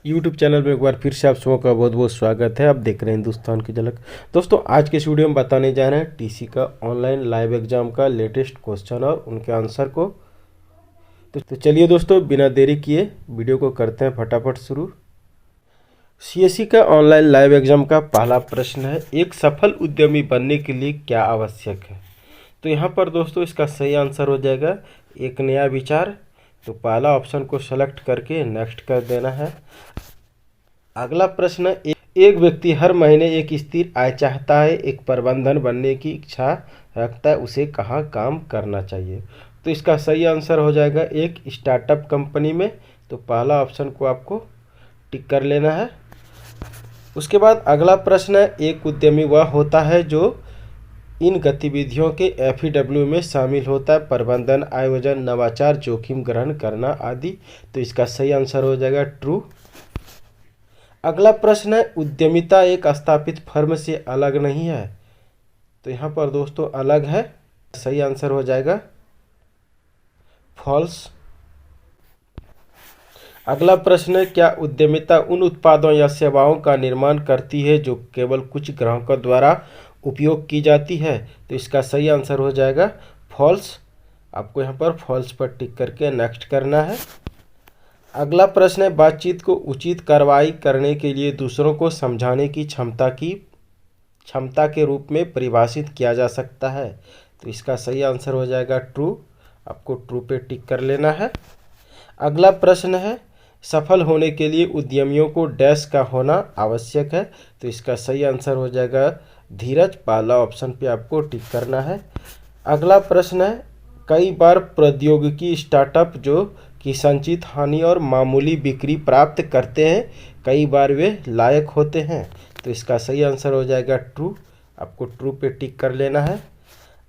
YouTube channel में एक बार फिर से आप सबों का बहुत बहुत स्वागत है। आप देख रहे हैं हिंदुस्तान की झलक। दोस्तों, आज के इस वीडियो में बताने जा रहे हैं टीसी का ऑनलाइन लाइव एग्जाम का लेटेस्ट क्वेश्चन और उनके आंसर को। तो चलिए दोस्तों, बिना देरी किए वीडियो को करते हैं फटाफट शुरू। सीएससी का ऑनलाइन लाइव एग्जाम का पहला प्रश्न है, एक सफल उद्यमी बनने के लिए क्या आवश्यक है। तो यहाँ पर दोस्तों इसका सही आंसर हो जाएगा एक नया विचार। तो पहला ऑप्शन को सेलेक्ट करके नेक्स्ट कर देना है। अगला प्रश्न, एक व्यक्ति हर महीने एक स्थिर आय चाहता है, एक प्रबंधन बनने की इच्छा रखता है, उसे कहाँ काम करना चाहिए। तो इसका सही आंसर हो जाएगा एक स्टार्टअप कंपनी में। तो पहला ऑप्शन को आपको टिक कर लेना है। उसके बाद अगला प्रश्न है, एक उद्यमी वह होता है जो इन गतिविधियों के एफईडब्ल्यू में शामिल होता है, प्रबंधन, आयोजन, नवाचार, जोखिम ग्रहण करना आदि। तो इसका सही आंसर हो जाएगा ट्रू। अगला प्रश्न है, उद्यमिता एक स्थापित फर्म से अलग नहीं है। तो यहाँ पर दोस्तों अलग है, सही आंसर हो जाएगा फॉल्स। अगला प्रश्न है, क्या उद्यमिता उन उत्पादों या सेवाओं का निर्माण करती है जो केवल कुछ ग्राहकों द्वारा उपयोग की जाती है। तो इसका सही आंसर हो जाएगा फॉल्स। आपको यहाँ पर फॉल्स पर टिक करके नेक्स्ट करना है। अगला प्रश्न है, बातचीत को उचित कार्रवाई करने के लिए दूसरों को समझाने की क्षमता के रूप में परिभाषित किया जा सकता है। तो इसका सही आंसर हो जाएगा ट्रू। आपको ट्रू पे टिक कर लेना है। अगला प्रश्न है, सफल होने के लिए उद्यमियों को डैश का होना आवश्यक है। तो इसका सही आंसर हो जाएगा धीरज। पहला ऑप्शन पे आपको टिक करना है। अगला प्रश्न है, कई बार प्रौद्योगिकी स्टार्टअप जो कि संचित हानि और मामूली बिक्री प्राप्त करते हैं, कई बार वे लायक होते हैं। तो इसका सही आंसर हो जाएगा ट्रू। आपको ट्रू पे टिक कर लेना है।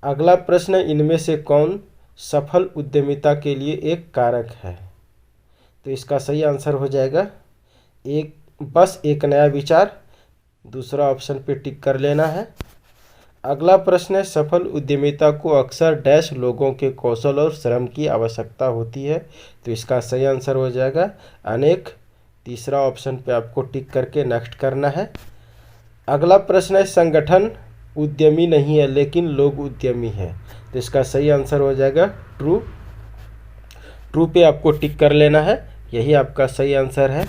अगला प्रश्न है, इनमें से कौन सफल उद्यमिता के लिए एक कारक है। तो इसका सही आंसर हो जाएगा बस एक नया विचार। दूसरा ऑप्शन पे टिक कर लेना है। अगला प्रश्न है, सफल उद्यमिता को अक्सर डैश लोगों के कौशल और श्रम की आवश्यकता होती है। तो इसका सही आंसर हो जाएगा अनेक। तीसरा ऑप्शन पे आपको टिक करके नेक्स्ट करना है। अगला प्रश्न है, संगठन उद्यमी नहीं है लेकिन लोग उद्यमी है। तो इसका सही आंसर हो जाएगा ट्रू। ट्रू पे आपको टिक कर लेना है, यही आपका सही आंसर है।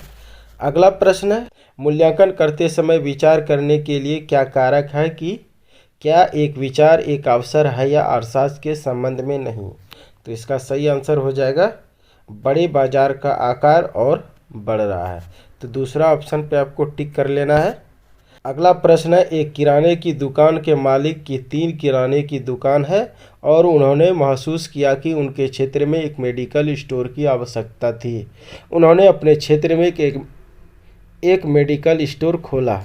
अगला प्रश्न है, मूल्यांकन करते समय विचार करने के लिए क्या कारक है कि क्या एक विचार एक अवसर है या अर्थशास्त्र के संबंध में नहीं। तो इसका सही आंसर हो जाएगा बड़े बाजार का आकार और बढ़ रहा है। तो दूसरा ऑप्शन पे आपको टिक कर लेना है। अगला प्रश्न है, एक किराने की दुकान के मालिक की 3 किराने की दुकान है और उन्होंने महसूस किया कि उनके क्षेत्र में एक मेडिकल स्टोर की आवश्यकता थी। उन्होंने अपने क्षेत्र में एक मेडिकल स्टोर खोला।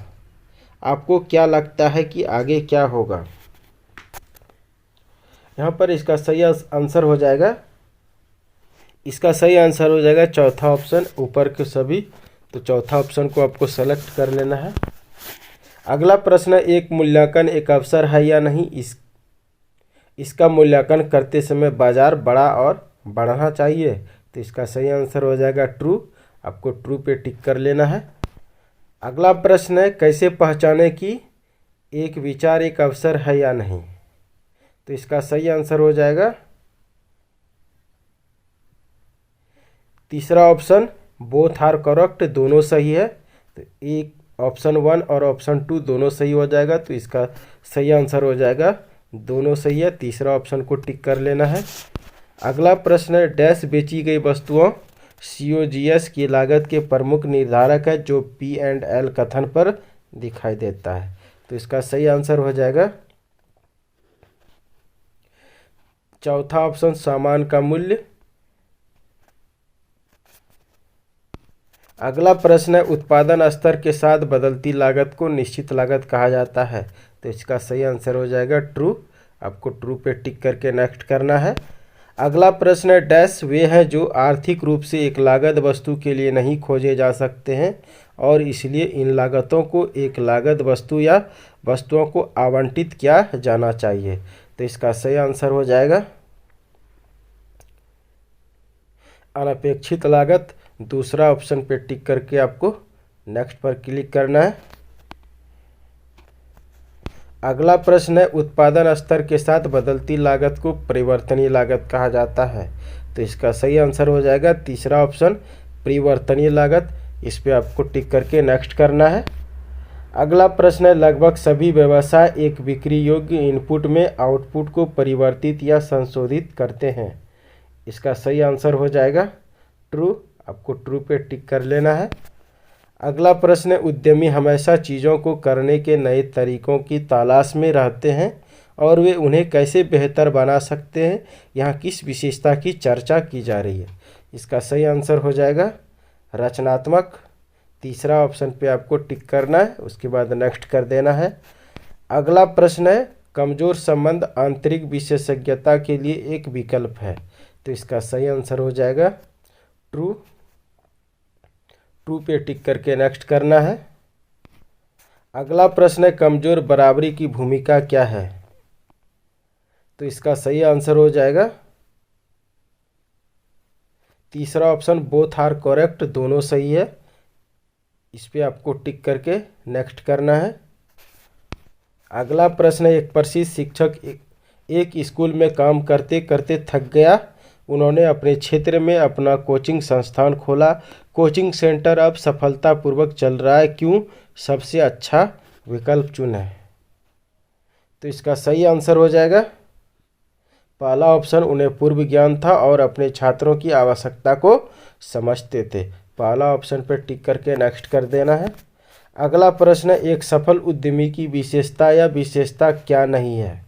आपको क्या लगता है कि आगे क्या होगा। यहाँ पर इसका सही आंसर हो जाएगा चौथा ऑप्शन, ऊपर के सभी। तो चौथा ऑप्शन को आपको सेलेक्ट कर लेना है। अगला प्रश्न, एक मूल्यांकन एक अवसर है या नहीं, इसका मूल्यांकन करते समय बाजार बड़ा और बढ़ना चाहिए। तो इसका सही आंसर हो जाएगा ट्रू। आपको ट्रू पे टिक कर लेना है। अगला प्रश्न है, कैसे पहचाने कि एक विचार एक अवसर है या नहीं। तो इसका सही आंसर हो जाएगा तीसरा ऑप्शन, बोथ आर करेक्ट, दोनों सही है। तो एक ऑप्शन 1 और ऑप्शन 2 दोनों सही हो जाएगा। तो इसका सही आंसर हो जाएगा दोनों सही है। तीसरा ऑप्शन को टिक कर लेना है। अगला प्रश्न है, डैश बेची गई वस्तुओं COGS की लागत के प्रमुख निर्धारक है जो P&L कथन पर दिखाई देता है। तो इसका सही आंसर हो जाएगा चौथा ऑप्शन, सामान का मूल्य। अगला प्रश्न है, उत्पादन स्तर के साथ बदलती लागत को निश्चित लागत कहा जाता है। तो इसका सही आंसर हो जाएगा ट्रू। आपको ट्रू पे टिक करके नेक्स्ट करना है। अगला प्रश्न है, डैश वे हैं जो आर्थिक रूप से एक लागत वस्तु के लिए नहीं खोजे जा सकते हैं और इसलिए इन लागतों को एक लागत वस्तु या वस्तुओं को आवंटित किया जाना चाहिए। तो इसका सही आंसर हो जाएगा अनपेक्षित लागत। दूसरा ऑप्शन पे टिक करके आपको नेक्स्ट पर क्लिक करना है। अगला प्रश्न है, उत्पादन स्तर के साथ बदलती लागत को परिवर्तनीय लागत कहा जाता है। तो इसका सही आंसर हो जाएगा तीसरा ऑप्शन, परिवर्तनीय लागत। इस पे आपको टिक करके नेक्स्ट करना है। अगला प्रश्न है, लगभग सभी व्यवसाय एक बिक्री योग्य इनपुट में आउटपुट को परिवर्तित या संशोधित करते हैं। इसका सही आंसर हो जाएगा ट्रू। आपको ट्रू पे टिक कर लेना है। अगला प्रश्न है, उद्यमी हमेशा चीज़ों को करने के नए तरीकों की तलाश में रहते हैं और वे उन्हें कैसे बेहतर बना सकते हैं, यहाँ किस विशेषता की चर्चा की जा रही है। इसका सही आंसर हो जाएगा रचनात्मक। तीसरा ऑप्शन पे आपको टिक करना है, उसके बाद नेक्स्ट कर देना है। अगला प्रश्न है, कमज़ोर संबंध आंतरिक विशेषज्ञता के लिए एक विकल्प है। तो इसका सही आंसर हो जाएगा ट्रू। ट्रू पे टिक करके नेक्स्ट करना है। अगला प्रश्न है, कमज़ोर बराबरी की भूमिका क्या है। तो इसका सही आंसर हो जाएगा तीसरा ऑप्शन, बोथ आर करेक्ट, दोनों सही है। इस पे आपको टिक करके नेक्स्ट करना है। अगला प्रश्न है, एक प्रसिद्ध शिक्षक एक स्कूल में काम करते करते थक गया। उन्होंने अपने क्षेत्र में अपना कोचिंग संस्थान खोला। कोचिंग सेंटर अब सफलतापूर्वक चल रहा है, क्यों? सबसे अच्छा विकल्प चुनें। तो इसका सही आंसर हो जाएगा पहला ऑप्शन, उन्हें पूर्व ज्ञान था और अपने छात्रों की आवश्यकता को समझते थे। पहला ऑप्शन पर टिक करके नेक्स्ट कर देना है। अगला प्रश्न, एक सफल उद्यमी की विशेषता या विशेषता क्या नहीं है।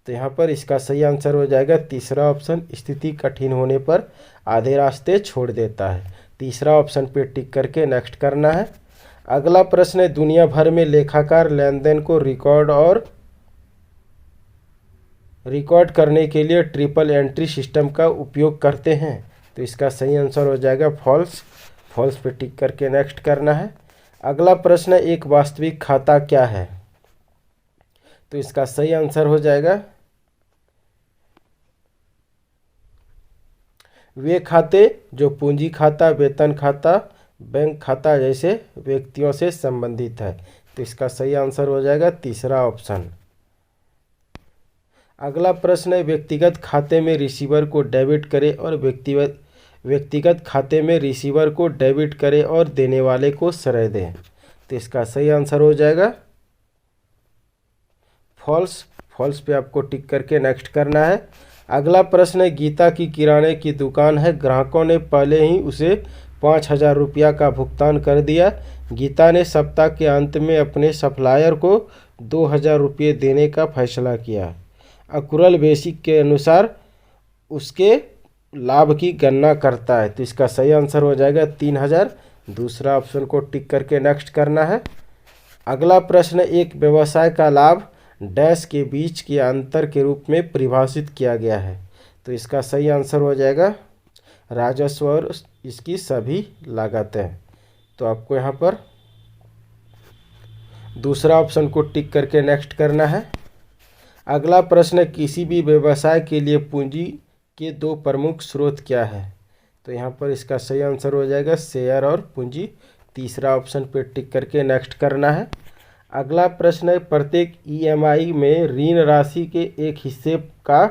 तो यहाँ पर इसका सही आंसर हो जाएगा तीसरा ऑप्शन, स्थिति कठिन होने पर आधे रास्ते छोड़ देता है। तीसरा ऑप्शन पे टिक करके नेक्स्ट करना है। अगला प्रश्न है, दुनिया भर में लेखाकार लेन देन को रिकॉर्ड करने के लिए ट्रिपल एंट्री सिस्टम का उपयोग करते हैं। तो इसका सही आंसर हो जाएगा फॉल्स। फॉल्स पे टिक करके नेक्स्ट करना है। अगला प्रश्न है, एक वास्तविक खाता क्या है। तो इसका सही आंसर हो जाएगा वे खाते जो पूंजी खाता, वेतन खाता, बैंक खाता जैसे व्यक्तियों से संबंधित है। तो इसका सही आंसर हो जाएगा तीसरा ऑप्शन। अगला प्रश्न है, व्यक्तिगत खाते में रिसीवर को डेबिट करें और व्यक्तिगत खाते में रिसीवर को डेबिट करें और देने वाले को क्रय दें। तो इसका सही आंसर हो जाएगा फॉल्स। फॉल्स पे आपको टिक करके नेक्स्ट करना है। अगला प्रश्न है, गीता की किराने की दुकान है, ग्राहकों ने पहले ही उसे 5,000 रुपया का भुगतान कर दिया। गीता ने सप्ताह के अंत में अपने सप्लायर को 2,000 रुपये देने का फैसला किया। अकुरल बेसिक के अनुसार उसके लाभ की गणना करता है। तो इसका सही आंसर हो जाएगा 3,000। दूसरा ऑप्शन को टिक करके नेक्स्ट करना है। अगला प्रश्न, एक व्यवसाय का लाभ डैश के बीच के अंतर के रूप में परिभाषित किया गया है। तो इसका सही आंसर हो जाएगा राजस्व और इसकी सभी लागतें। तो आपको यहाँ पर दूसरा ऑप्शन को टिक करके नेक्स्ट करना है। अगला प्रश्न, किसी भी व्यवसाय के लिए पूंजी के दो प्रमुख स्रोत क्या है। तो यहाँ पर इसका सही आंसर हो जाएगा शेयर और पूंजी। तीसरा ऑप्शन पे टिक करके नेक्स्ट करना है। अगला प्रश्न है, प्रत्येक ईएमआई में ऋण राशि के एक हिस्से का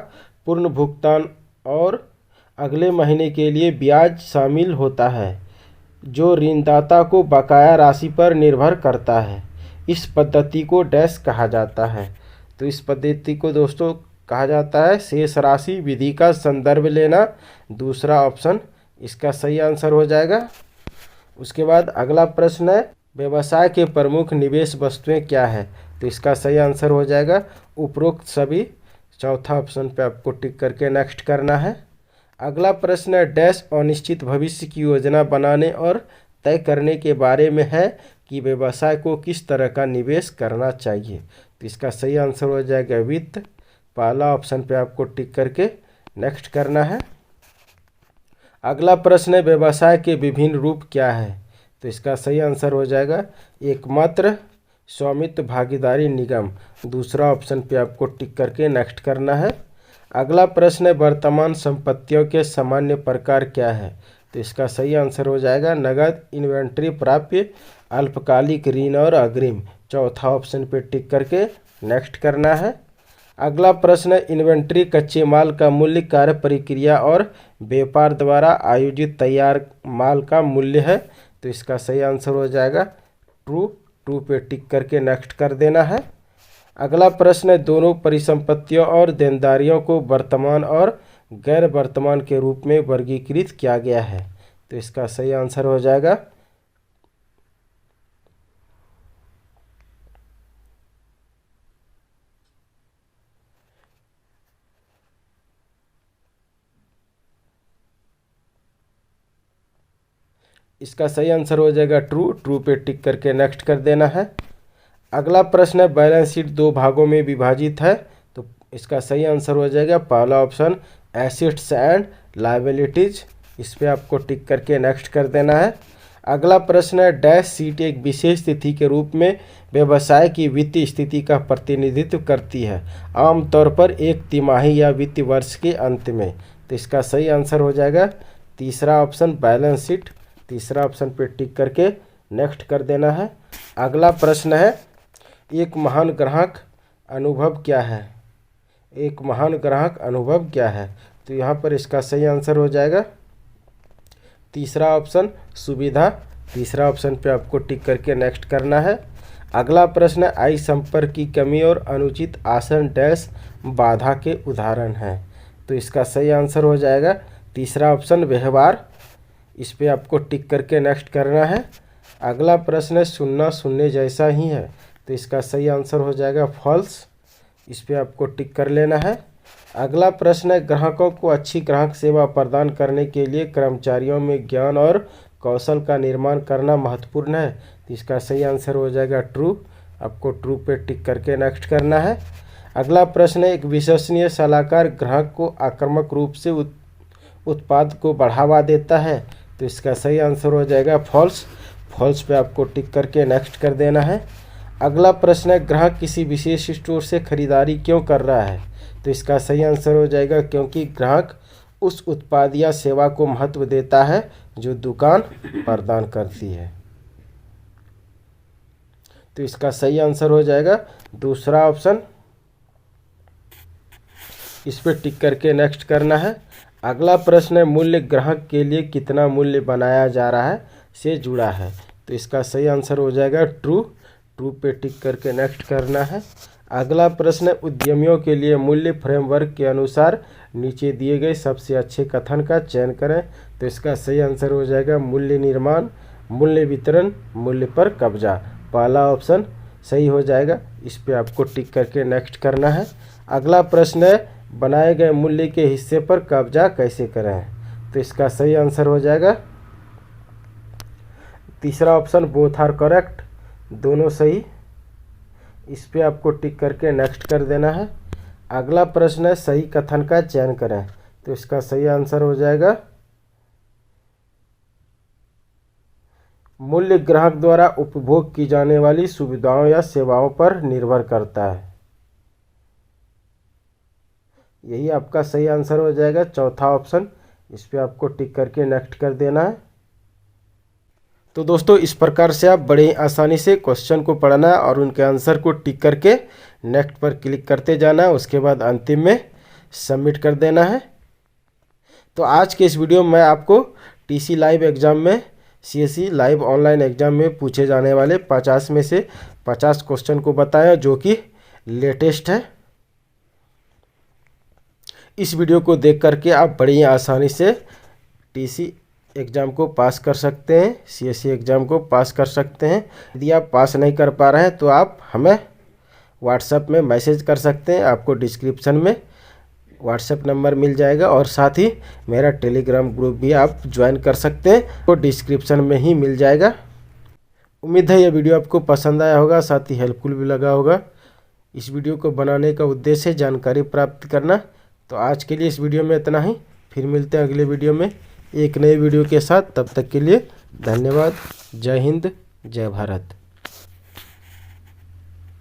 पूर्ण भुगतान और अगले महीने के लिए ब्याज शामिल होता है, जो ऋणदाता को बकाया राशि पर निर्भर करता है। इस पद्धति को डैश कहा जाता है। तो इस पद्धति को दोस्तों कहा जाता है शेष राशि विधि का संदर्भ लेना। दूसरा ऑप्शन इसका सही आंसर हो जाएगा। उसके बाद अगला प्रश्न है, व्यवसाय के प्रमुख निवेश वस्तुएं क्या है। तो इसका सही आंसर हो जाएगा उपरोक्त सभी। चौथा ऑप्शन पे आपको टिक करके नेक्स्ट करना है। अगला प्रश्न है, डैश अनिश्चित भविष्य की योजना बनाने और तय करने के बारे में है कि व्यवसाय को किस तरह का निवेश करना चाहिए। तो इसका सही आंसर हो जाएगा वित्त। पहला ऑप्शन पे आपको टिक करके नेक्स्ट करना है। अगला प्रश्न है, व्यवसाय के विभिन्न रूप क्या है। तो इसका सही आंसर हो जाएगा एकमात्र स्वामित्व भागीदारी निगम। दूसरा ऑप्शन पे आपको टिक करके नेक्स्ट करना है। अगला प्रश्न है, वर्तमान संपत्तियों के सामान्य प्रकार क्या है। तो इसका सही आंसर हो जाएगा नगद, इन्वेंट्री, प्राप्य, अल्पकालिक ऋण और अग्रिम। चौथा ऑप्शन पे टिक करके नेक्स्ट करना है। अगला प्रश्न, इन्वेंट्री कच्चे माल का मूल्य कार्य प्रक्रिया और व्यापार द्वारा आयोजित तैयार माल का मूल्य है। तो इसका सही आंसर हो जाएगा ट्रू। ट्रू पे टिक करके नेक्स्ट कर देना है। अगला प्रश्न, दोनों परिसंपत्तियों और देनदारियों को वर्तमान और गैर वर्तमान के रूप में वर्गीकृत किया गया है। तो इसका सही आंसर हो जाएगा इसका सही आंसर हो जाएगा ट्रू। ट्रू पे टिक करके नेक्स्ट कर देना है। अगला प्रश्न है, बैलेंस शीट दो भागों में विभाजित है। तो इसका सही आंसर हो जाएगा पहला ऑप्शन एसेट्स एंड लायबिलिटीज। इस पे आपको टिक करके नेक्स्ट कर देना है। अगला प्रश्न है, डैश शीट एक विशेष तिथि के रूप में व्यवसाय की वित्तीय स्थिति का प्रतिनिधित्व करती है, आमतौर पर एक तिमाही या वित्तीय वर्ष के अंत में। तो इसका सही आंसर हो जाएगा तीसरा ऑप्शन बैलेंस शीट। तीसरा ऑप्शन पे टिक करके नेक्स्ट कर देना है। अगला प्रश्न है, एक महान ग्राहक अनुभव क्या है? एक महान ग्राहक अनुभव क्या है? तो यहाँ पर इसका सही आंसर हो जाएगा तीसरा ऑप्शन सुविधा। तीसरा ऑप्शन पे आपको टिक करके नेक्स्ट करना है। अगला प्रश्न, आई संपर्क की कमी और अनुचित आसन डैश बाधा के उदाहरण हैं। तो इसका सही आंसर हो जाएगा तीसरा ऑप्शन व्यवहार। इस पे आपको टिक करके नेक्स्ट करना है। अगला प्रश्न है, सुनना सुनने जैसा ही है। तो इसका सही आंसर हो जाएगा फॉल्स। इस पे आपको टिक कर लेना है। अगला प्रश्न है, ग्राहकों को अच्छी ग्राहक सेवा प्रदान करने के लिए कर्मचारियों में ज्ञान और कौशल का निर्माण करना महत्वपूर्ण है। तो इसका सही आंसर हो जाएगा ट्रू। आपको ट्रू पे टिक करके नेक्स्ट करना है। अगला प्रश्न है, एक विश्वसनीय सलाहकार ग्राहक को आक्रामक रूप से उत्पाद को बढ़ावा देता है। तो इसका सही आंसर हो जाएगा फॉल्स। फॉल्स पे आपको टिक करके नेक्स्ट कर देना है। अगला प्रश्न है, ग्राहक किसी विशेष स्टोर से खरीदारी क्यों कर रहा है? तो इसका सही आंसर हो जाएगा क्योंकि ग्राहक उस उत्पाद या सेवा को महत्व देता है जो दुकान प्रदान करती है। तो इसका सही आंसर हो जाएगा दूसरा ऑप्शन। इस पे टिक करके नेक्स्ट करना है। अगला प्रश्न है, मूल्य ग्राहक के लिए कितना मूल्य बनाया जा रहा है से जुड़ा है। तो इसका सही आंसर हो जाएगा ट्रू। ट्रू पे टिक करके नेक्स्ट करना है। अगला प्रश्न है, उद्यमियों के लिए मूल्य फ्रेमवर्क के अनुसार नीचे दिए गए सबसे अच्छे कथन का चयन करें। तो इसका सही आंसर हो जाएगा मूल्य निर्माण, मूल्य वितरण, मूल्य पर कब्जा। पहला ऑप्शन सही हो जाएगा। इस पे आपको टिक करके नेक्स्ट करना है। अगला प्रश्न है, बनाए गए मूल्य के हिस्से पर कब्जा कैसे करें? तो इसका सही आंसर हो जाएगा तीसरा ऑप्शन बोथ आर करेक्ट। दोनों सही। इस पे आपको टिक करके नेक्स्ट कर देना है। अगला प्रश्न है, सही कथन का चयन करें। तो इसका सही आंसर हो जाएगा मूल्य ग्राहक द्वारा उपभोग की जाने वाली सुविधाओं या सेवाओं पर निर्भर करता है। यही आपका सही आंसर हो जाएगा चौथा ऑप्शन। इस पे आपको टिक करके नेक्स्ट कर देना है। तो दोस्तों, इस प्रकार से आप बड़े आसानी से क्वेश्चन को पढ़ना है और उनके आंसर को टिक करके नेक्स्ट पर क्लिक करते जाना है। उसके बाद अंतिम में सबमिट कर देना है। तो आज के इस वीडियो में आपको टीसी लाइव एग्ज़ाम में सीएससी लाइव ऑनलाइन एग्ज़ाम में पूछे जाने वाले 50 में से 50 क्वेश्चन को बताया जो कि लेटेस्ट है। इस वीडियो को देख करके आप बड़ी आसानी से टीसी एग्ज़ाम को पास कर सकते हैं, सीएससी एग्ज़ाम को पास कर सकते हैं। यदि आप पास नहीं कर पा रहे हैं तो आप हमें व्हाट्सएप में मैसेज कर सकते हैं। आपको डिस्क्रिप्शन में व्हाट्सएप नंबर मिल जाएगा और साथ ही मेरा टेलीग्राम ग्रुप भी आप ज्वाइन कर सकते हैं, तो डिस्क्रिप्शन में ही मिल जाएगा। उम्मीद है यह वीडियो आपको पसंद आया होगा, साथ ही हेल्पफुल भी लगा होगा। इस वीडियो को बनाने का उद्देश्य है जानकारी प्राप्त करना। तो आज के लिए इस वीडियो में इतना ही। फिर मिलते हैं अगले वीडियो में एक नए वीडियो के साथ। तब तक के लिए धन्यवाद। जय हिंद, जय भारत।